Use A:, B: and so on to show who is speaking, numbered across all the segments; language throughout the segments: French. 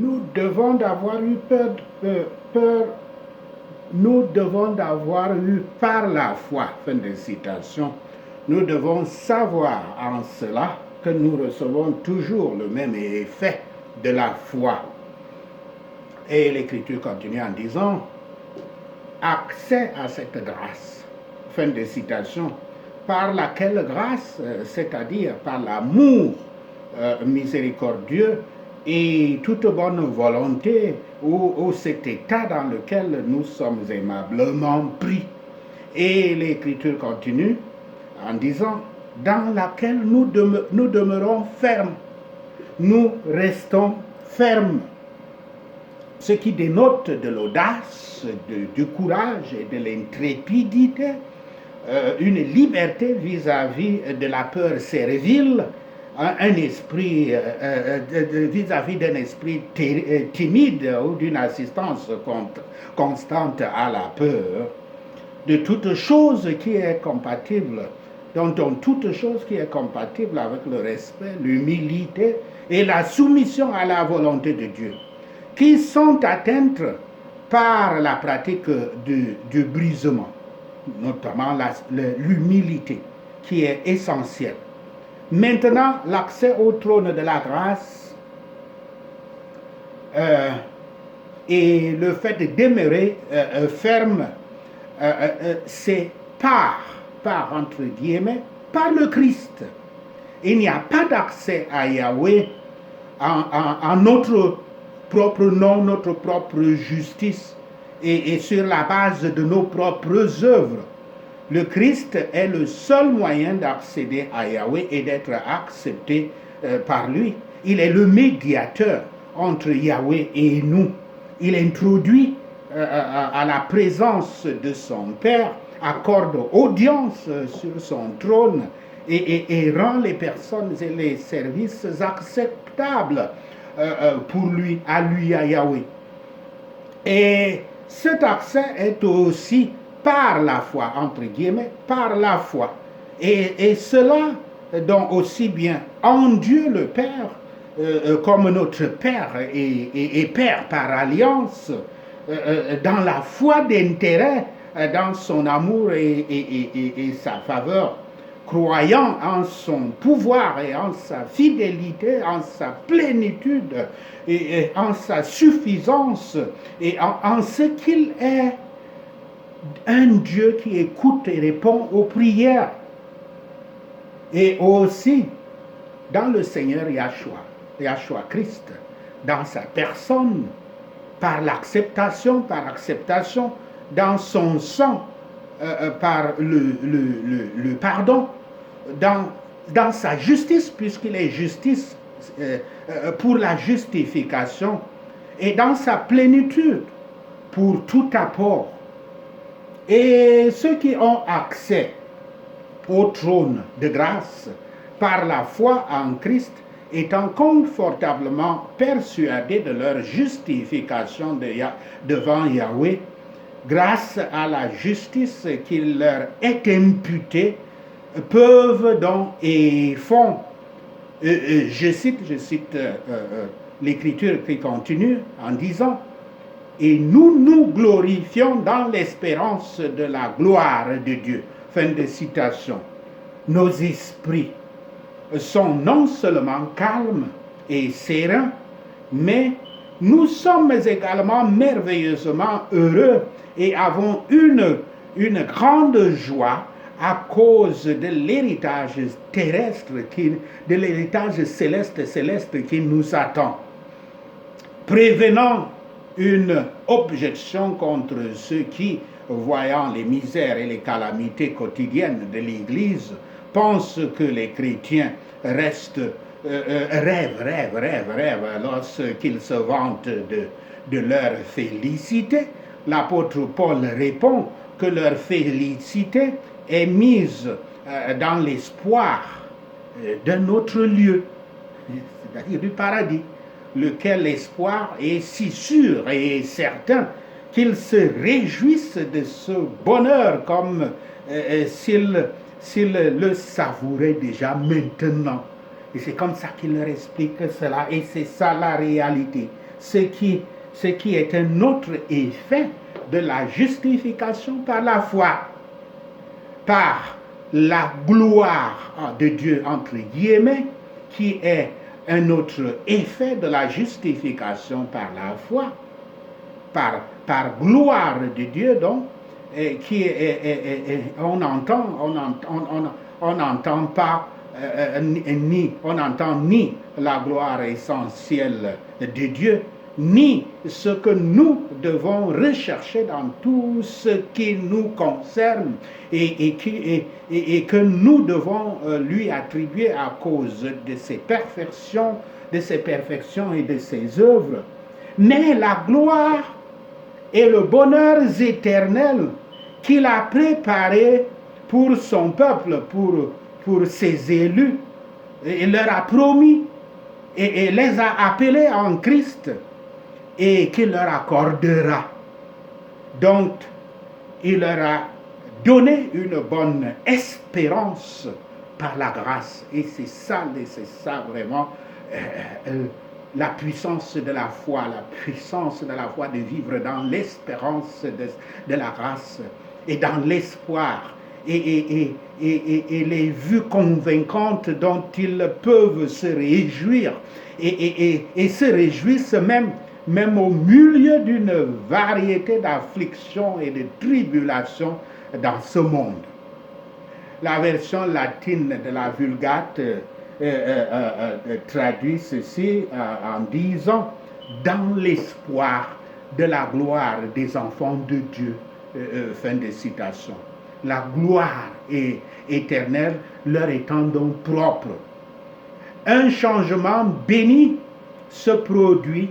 A: nous devons d'avoir eu peur, nous devons d'avoir eu par la foi, fin de citation, nous devons savoir en cela que nous recevons toujours le même effet de la foi. Et l'Écriture continue en disant, accès à cette grâce, fin de citation, par laquelle grâce, c'est-à-dire par l'amour miséricordieux et toute bonne volonté, ou cet état dans lequel nous sommes aimablement pris. Et l'Écriture continue en disant, dans laquelle nous demeurons fermes, nous restons fermes, ce qui dénote de l'audace, du courage et de l'intrépidité, une liberté vis-à-vis de la peur servile, un esprit vis-à-vis d'un esprit timide ou d'une assistance constante à la peur, de toute chose qui est compatible, dont toute chose qui est compatible avec le respect, l'humilité et la soumission à la volonté de Dieu, qui sont atteintes par la pratique du brisement, notamment l'humilité, qui est essentielle. Maintenant, l'accès au trône de la grâce et le fait de demeurer ferme, c'est entre guillemets, par le Christ. Il n'y a pas d'accès à Yahweh en notre propre nom, notre propre justice et sur la base de nos propres œuvres. Le Christ est le seul moyen d'accéder à Yahweh et d'être accepté par lui. Il est le médiateur entre Yahweh et nous. Il introduit à la présence de son Père, accorde audience sur son trône et rend les personnes et les services acceptables pour lui, à Yahweh. Et cet accès est aussi par la foi, entre guillemets, par la foi. Et cela, donc aussi bien en Dieu le Père, comme notre Père et Père par alliance, dans la foi d'intérêt, dans son amour et sa faveur, croyant en son pouvoir et en sa fidélité, en sa plénitude et en sa suffisance et en ce qu'il est un Dieu qui écoute et répond aux prières. Et aussi dans le Seigneur Yahshua Christ, dans sa personne, par acceptation, dans son sang, par le pardon, dans sa justice, puisqu'il est justice pour la justification, et dans sa plénitude pour tout apport. Et ceux qui ont accès au trône de grâce par la foi en Christ, étant confortablement persuadés de leur justification devant Yahweh, grâce à la justice qui leur est imputée, peuvent donc et font, je cite l'Écriture qui continue en disant, et nous nous glorifions dans l'espérance de la gloire de Dieu. Fin de citation. Nos esprits sont non seulement calmes et sereins, mais nous sommes également merveilleusement heureux et avons une grande joie à cause de l'héritage terrestre, de l'héritage céleste qui nous attend. Prévenant une objection contre ceux qui, voyant les misères et les calamités quotidiennes de l'Église, pensent que les chrétiens rêvent lorsqu'ils se vantent de leur félicité. L'apôtre Paul répond que leur félicité est mise dans l'espoir d'un autre lieu, c'est-à-dire du paradis, lequel espoir est si sûr et certain qu'ils se réjouissent de ce bonheur comme s'ils le savouraient déjà maintenant. Et c'est comme ça qu'il leur explique cela, et c'est ça la réalité. ce qui est un autre effet de la justification par la foi, par la gloire de Dieu, entre guillemets, qui est un autre effet de la justification par la foi, par gloire de Dieu, donc, qui on n'entend pas on n'entend ni la gloire essentielle de Dieu, ni ce que nous devons rechercher dans tout ce qui nous concerne et que nous devons lui attribuer à cause de ses perfections et de ses œuvres. Mais la gloire et le bonheur éternel qu'il a préparé pour son peuple, pour ses élus, il leur a promis et les a appelés en Christ et qu'il leur accordera. Donc, il leur a donné une bonne espérance par la grâce. Et c'est ça vraiment la puissance de la foi, de vivre dans l'espérance de la grâce et dans l'espoir et les vues convaincantes dont ils peuvent se réjouir et se réjouissent même au milieu d'une variété d'afflictions et de tribulations dans ce monde. La version latine de la Vulgate traduit ceci en disant « dans l'espoir de la gloire des enfants de Dieu ». Fin de citation. La gloire est éternelle, leur étant donc propre. Un changement béni se produit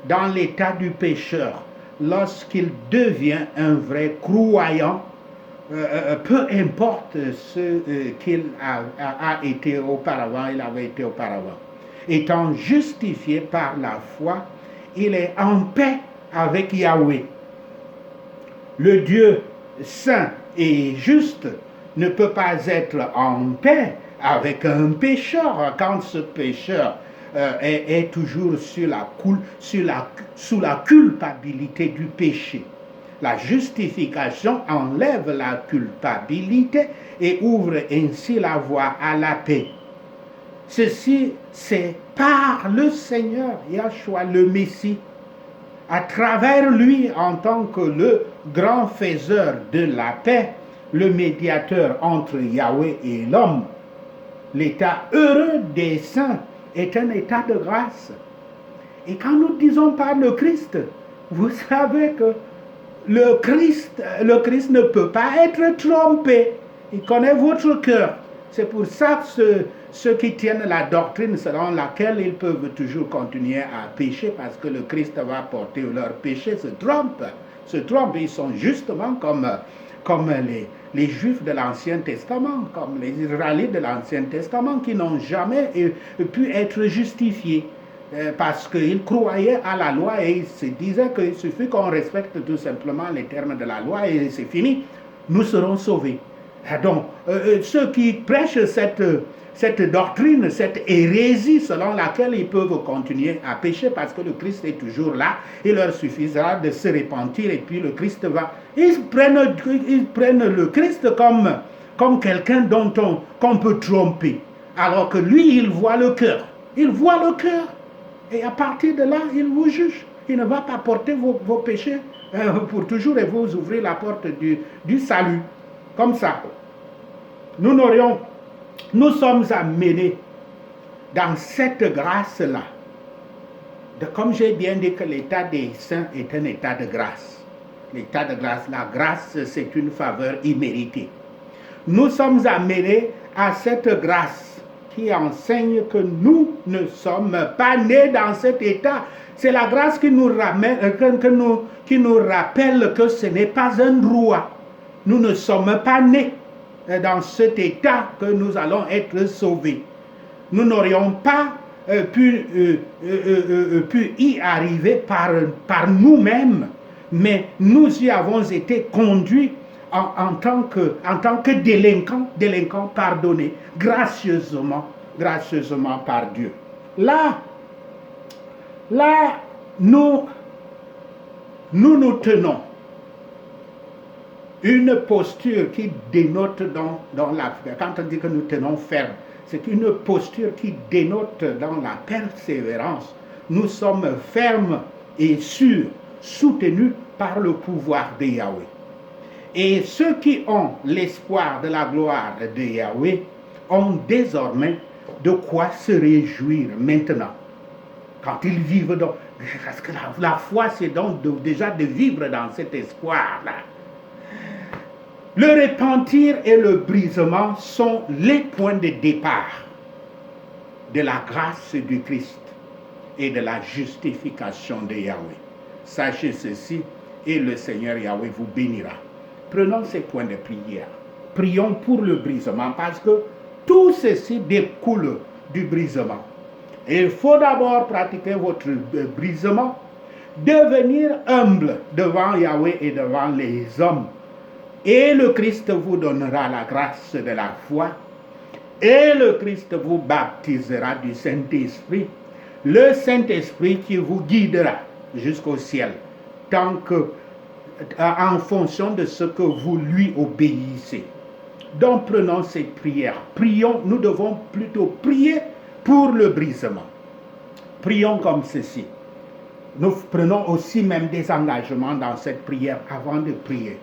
A: dans l'état du pécheur lorsqu'il devient un vrai croyant, peu importe ce qu'il avait été auparavant. Étant justifié par la foi, il est en paix avec Yahweh. Le Dieu saint et juste ne peut pas être en paix avec un pécheur quand ce pécheur est toujours sous la culpabilité du péché. La justification enlève la culpabilité et ouvre ainsi la voie à la paix. Ceci, c'est par le Seigneur Yahshua le Messie, à travers lui en tant que le grand faiseur de la paix, le médiateur entre Yahweh et l'homme. L'état heureux des saints est un état de grâce. Et quand nous disons par le Christ, vous savez que le Christ ne peut pas être trompé. Il connaît votre cœur. C'est pour ça que ceux qui tiennent la doctrine selon laquelle ils peuvent toujours continuer à pécher parce que le Christ va porter leur péché se trompent. Ils sont justement comme les Juifs de l'Ancien Testament, comme les Israélites de l'Ancien Testament qui n'ont jamais pu être justifiés. Parce qu'ils croyaient à la loi et ils se disaient qu'il suffit qu'on respecte tout simplement les termes de la loi et c'est fini, nous serons sauvés. Donc, ceux qui prêchent cette doctrine, cette hérésie selon laquelle ils peuvent continuer à pécher parce que le Christ est toujours là, il leur suffira de se repentir et puis le Christ va... Ils prennent le Christ comme quelqu'un qu'on peut tromper, alors que lui, il voit le cœur. Il voit le cœur. Et à partir de là, il vous juge. Il ne va pas porter vos péchés pour toujours et vous ouvrir la porte du salut. Comme ça. Nous sommes amenés dans cette grâce-là. Comme j'ai bien dit que l'état des saints est un état de grâce. L'état de grâce, la grâce, c'est une faveur imméritée. Nous sommes amenés à cette grâce qui enseigne que nous ne sommes pas nés dans cet état. C'est la grâce qui nous rappelle que ce n'est pas un droit. Nous ne sommes pas nés dans cet état que nous allons être sauvés. Nous n'aurions pas pu y arriver par nous-mêmes, mais nous y avons été conduits en tant que délinquants pardonnés, gracieusement par Dieu. Là, nous nous tenons une posture qui dénote dans la... Quand on dit que nous tenons ferme, c'est une posture qui dénote dans la persévérance. Nous sommes fermes et sûrs, soutenus par le pouvoir de Yahweh. Et ceux qui ont l'espoir de la gloire de Yahweh ont désormais de quoi se réjouir maintenant. Quand ils vivent dans... Parce que la foi, c'est donc déjà de vivre dans cet espoir-là. Le repentir et le brisement sont les points de départ de la grâce du Christ et de la justification de Yahweh. Sachez ceci, et le Seigneur Yahweh vous bénira. Prenons ces points de prière. Prions pour le brisement, parce que tout ceci découle du brisement. Et il faut d'abord pratiquer votre brisement, devenir humble devant Yahweh et devant les hommes. Et le Christ vous donnera la grâce de la foi. Et le Christ vous baptisera du Saint-Esprit. Le Saint-Esprit qui vous guidera jusqu'au ciel, en fonction de ce que vous lui obéissez. Donc prenons ces prières. Prions, nous devons plutôt prier pour le brisement. Prions comme ceci. Nous prenons aussi même des engagements dans cette prière avant de prier.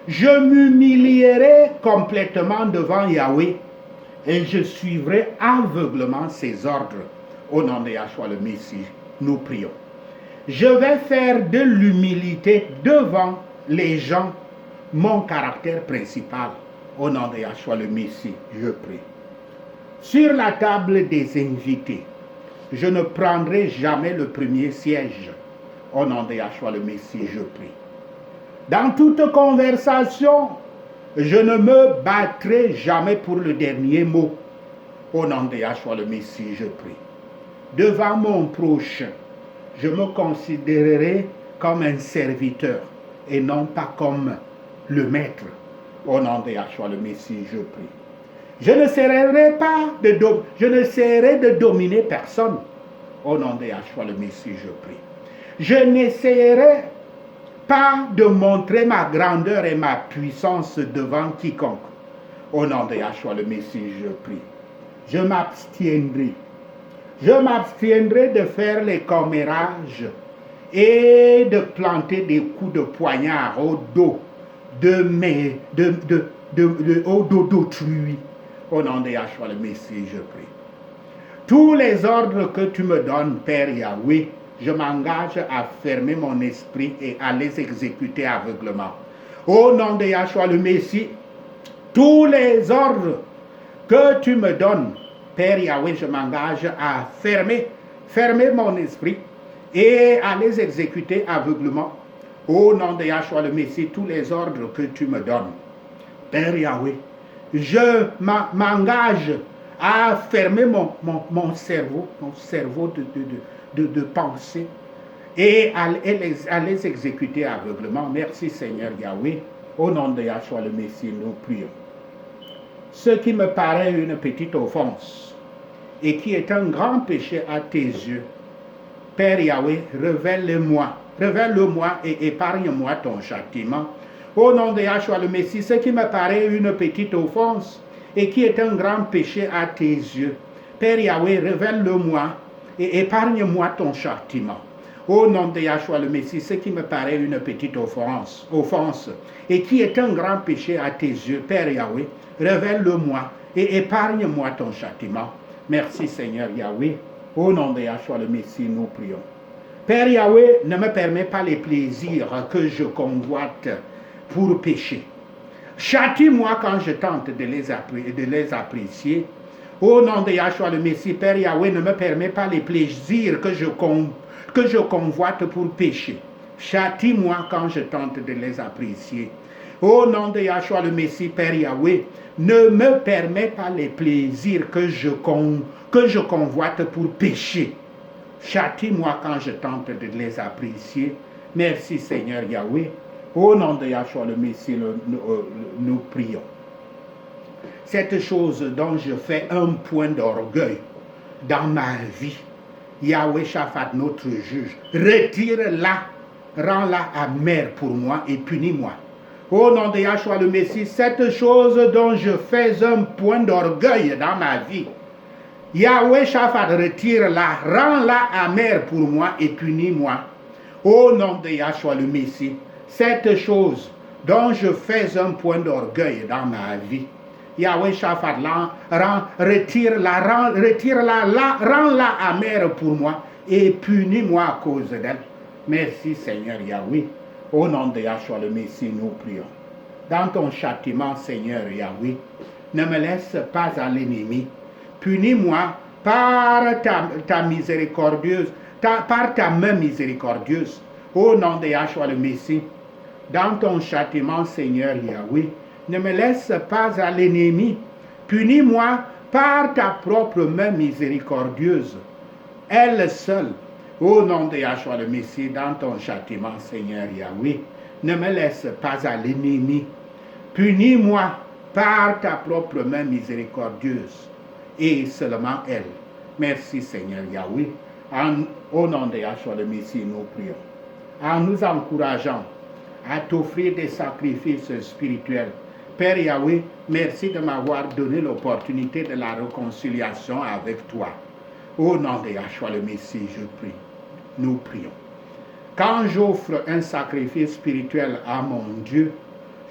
A: Je m'humilierai complètement devant Yahweh et je suivrai aveuglement ses ordres. Au nom de Yahshua le Messie, nous prions. Je vais faire de l'humilité devant les gens mon caractère principal. Au nom de Yahshua le Messie, je prie. Sur la table des invités, je ne prendrai jamais le premier siège. Au nom de Yahshua le Messie, je prie. Dans toute conversation, je ne me battrai jamais pour le dernier mot. Au nom de Yahshua le Messie, je prie. Devant mon prochain, je me considérerai comme un serviteur et non pas comme le maître. Au nom de Yahshua le Messie, je prie. Je ne cesserai de dominer personne. Au nom de Yahshua le Messie, je prie. Je n'essaierai pas de montrer ma grandeur et ma puissance devant quiconque. Au nom de Yahshua le Messie, je prie. Je m'abstiendrai. Je m'abstiendrai de faire les commérages et de planter des coups de poignard au dos au dos d'autrui. Au nom de Yahshua le Messie, je prie. Tous les ordres que tu me donnes, Père Yahweh, je m'engage à fermer mon esprit et à les exécuter aveuglement. Au nom de Yahshua le Messie, tous les ordres que tu me donnes, Père Yahweh, je m'engage à fermer mon esprit et à les exécuter aveuglement. Au nom de Yahshua le Messie, tous les ordres que tu me donnes, Père Yahweh, je m'engage à fermer mon cerveau de pensée et à les exécuter aveuglement. Merci Seigneur Yahweh. Au nom de Yahshua le Messie, nous prions. Ce qui me paraît une petite offense et qui est un grand péché à tes yeux, Père Yahweh, révèle-le-moi et épargne-moi ton châtiment. Au nom de Yahshua le Messie, ce qui me paraît une petite offense et qui est un grand péché à tes yeux, Père Yahweh, révèle-le-moi et épargne-moi ton châtiment. Au nom de Yahshua le Messie, ce qui me paraît une petite offense et qui est un grand péché à tes yeux, Père Yahweh, révèle-le-moi et épargne-moi ton châtiment. Merci Seigneur Yahweh. Au nom de Yahshua le Messie, nous prions. Père Yahweh, ne me permets pas les plaisirs que je convoite pour pécher. Châtie-moi quand je tente de les apprécier. Au nom de Yahshua le Messie, Père Yahweh, ne me permets pas les plaisirs que je convoite pour pécher. Châtie-moi quand je tente de les apprécier. Au nom de Yahshua le Messie, Père Yahweh, ne me permets pas les plaisirs que je convoite pour pécher. Châtie-moi quand je tente de les apprécier. Merci Seigneur Yahweh. Au nom de Yahshua le Messie, nous prions. Cette chose dont je fais un point d'orgueil dans ma vie, Yahweh Shaphat, notre juge, retire-la, rends-la amère pour moi et punis-moi. Au nom de Yahshua le Messie, cette chose dont je fais un point d'orgueil dans ma vie, Yahweh Shaphat, retire-la, rends-la amère pour moi et punis-moi. Au nom de Yahshua le Messie, cette chose dont je fais un point d'orgueil dans ma vie, Yahweh Shaphat, retire-la, rends-la amère pour moi et punis-moi à cause d'elle. Merci Seigneur Yahweh. Au nom de Yahshua le Messie, nous prions. Dans ton châtiment, Seigneur Yahweh, ne me laisse pas à l'ennemi. Punis-moi par ta miséricordieuse, par ta main miséricordieuse. Au nom de Yahshua le Messie, dans ton châtiment, Seigneur Yahweh, ne me laisse pas à l'ennemi. Punis-moi par ta propre main miséricordieuse. Elle seule. Au nom de Yahshua le Messie, dans ton châtiment, Seigneur Yahweh, ne me laisse pas à l'ennemi. Punis-moi par ta propre main miséricordieuse. Et seulement elle. Merci Seigneur Yahweh. Au nom de Yahshua le Messie, nous prions. En nous encourageant à t'offrir des sacrifices spirituels. Père Yahweh, merci de m'avoir donné l'opportunité de la réconciliation avec toi. Au nom de Yahshua le Messie, je prie. Nous prions. Quand j'offre un sacrifice spirituel à mon Dieu,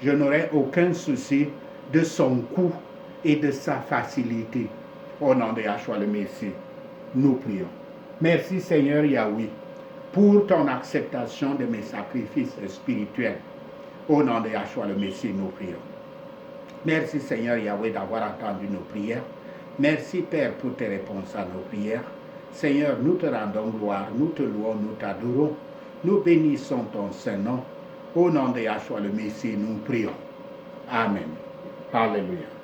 A: je n'aurai aucun souci de son coût et de sa facilité. Au nom de Yahshua le Messie, nous prions. Merci Seigneur Yahweh pour ton acceptation de mes sacrifices spirituels. Au nom de Yahshua le Messie, nous prions. Merci Seigneur Yahweh d'avoir entendu nos prières. Merci Père pour tes réponses à nos prières. Seigneur, nous te rendons gloire, nous te louons, nous t'adorons. Nous bénissons ton Saint-Nom. Au nom de Yahshua le Messie, nous prions. Amen. Alléluia.